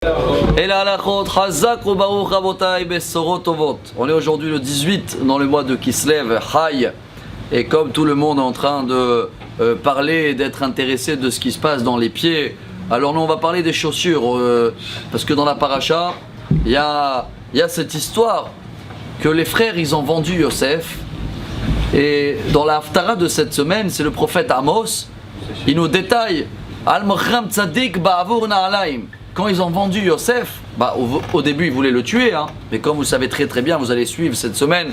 On est aujourd'hui le 18 dans le mois de Kislev, Haï, et comme tout le monde est en train de parler et d'être intéressé de ce qui se passe dans les pieds, alors nous on va parler des chaussures, parce que dans la paracha, il y a cette histoire que les frères ils ont vendu Yosef, et dans la haftara de cette semaine, c'est le prophète Amos, il nous détaille Al-Mochram Tzadik Ba'avur Na'alaim. Quand ils ont vendu Yosef, au début ils voulaient le tuer, mais comme vous savez très bien, vous allez suivre cette semaine,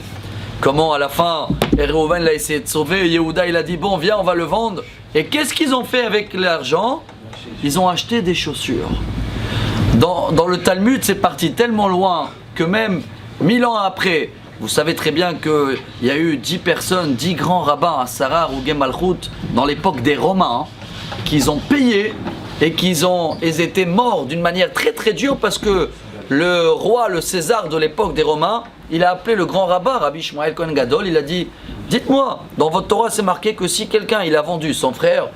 comment à la fin, Reuven l'a essayé de sauver, Yehuda il a dit bon viens on va le vendre, et qu'est-ce qu'ils ont fait avec l'argent? Ils ont acheté des chaussures. Dans le Talmud c'est parti tellement loin que même 1000 ans après, vous savez très bien qu'il y a eu 10 personnes, 10 grands rabbins à Sarar ou Gemalchut dans l'époque des Romains, qu'ils ont payé et ils étaient morts d'une manière très dure parce que le roi, le César de l'époque des Romains, il a appelé le grand rabbin, Rabbi Shmuel Cohen Gadol, il a dit dites-moi, dans votre Torah c'est marqué que si quelqu'un il a vendu son frère,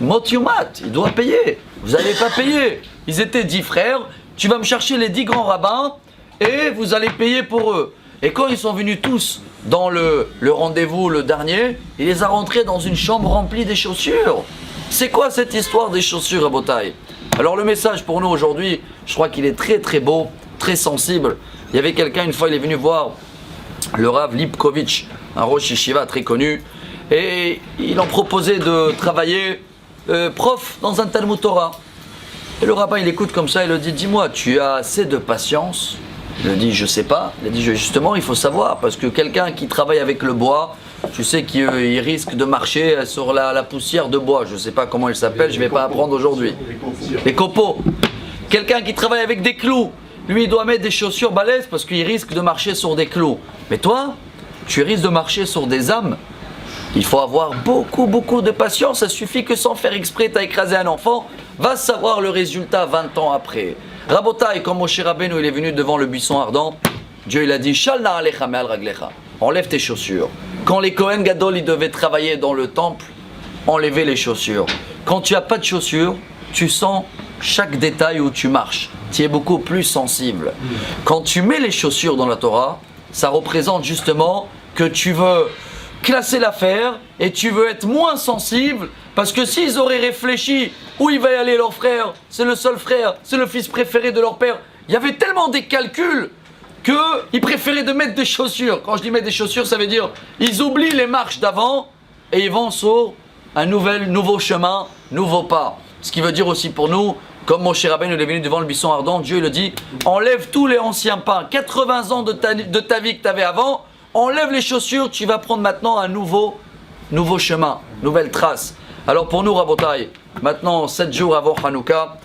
mot yumat, il doit payer, vous n'allez pas payer, ils étaient 10 frères, tu vas me chercher les 10 grands rabbins et vous allez payer pour eux. Et quand ils sont venus tous dans le rendez-vous, le dernier, il les a rentrés dans une chambre remplie des chaussures. C'est quoi cette histoire des chaussures à Botaï? Alors le message pour nous aujourd'hui, je crois qu'il est très beau, très sensible. Il y avait quelqu'un, une fois il est venu voir le Rav Lipkovitch, un Rosh Yeshiva très connu, et il en proposait de travailler prof dans un Talmud Torah. Et le rabbin il écoute comme ça, il lui dit dis-moi, tu as assez de patience? Il lui dit je sais pas. Il a dit justement il faut savoir, parce que quelqu'un qui travaille avec le bois, tu sais qu'il risque de marcher sur la poussière de bois. Je ne sais pas comment il s'appelle, je ne vais pas apprendre aujourd'hui. Les copeaux. Quelqu'un qui travaille avec des clous, lui il doit mettre des chaussures balèzes parce qu'il risque de marcher sur des clous. Mais toi, tu risques de marcher sur des âmes. Il faut avoir beaucoup de patience. Ça suffit que sans faire exprès, tu as écrasé un enfant, va savoir le résultat 20 ans après. Rabotaï, comme Moshe Rabbeinu il est venu devant le buisson ardent, Dieu il a dit Shal na'alecha me'al raglecha. Enlève tes chaussures. Quand les Kohen Gadol ils devaient travailler dans le temple, enlever les chaussures. Quand tu n'as pas de chaussures, tu sens chaque détail où tu marches. Tu es beaucoup plus sensible. Quand tu mets les chaussures dans la Torah, ça représente justement que tu veux classer l'affaire et tu veux être moins sensible, parce que s'ils auraient réfléchi où il va y aller leur frère, c'est le seul frère, c'est le fils préféré de leur père, il y avait tellement des calculs qu'ils préféraient de mettre des chaussures. Quand je dis mettre des chaussures, ça veut dire ils oublient les marches d'avant et ils vont sur un nouveau chemin, nouveau pas. Ce qui veut dire aussi pour nous, comme Moshe Rabbeinu est venu devant le buisson ardent, Dieu le dit, enlève tous les anciens pas, 80 ans de ta vie que tu avais avant, enlève les chaussures, tu vas prendre maintenant un nouveau chemin, nouvelle trace. Alors pour nous, Rabotaï, maintenant 7 jours avant Hanouka,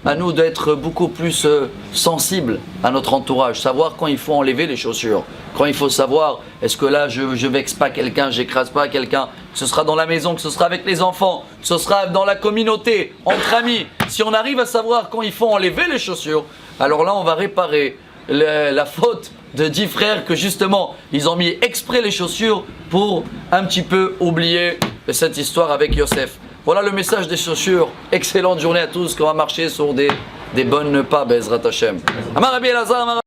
à nous d'être beaucoup plus sensibles à notre entourage, savoir quand il faut enlever les chaussures, quand il faut savoir est-ce que là je vexe pas quelqu'un, j'écrase pas quelqu'un, que ce sera dans la maison, que ce sera avec les enfants, que ce sera dans la communauté, entre amis. Si on arrive à savoir quand il faut enlever les chaussures, alors là on va réparer la faute de 10 frères que justement ils ont mis exprès les chaussures pour un petit peu oublier cette histoire avec Yosef. Voilà le message des chaussures. Excellente journée à tous, qu'on va marcher sur des bonnes pas, Bezrat Hashem. Amar Rabbi Elazar,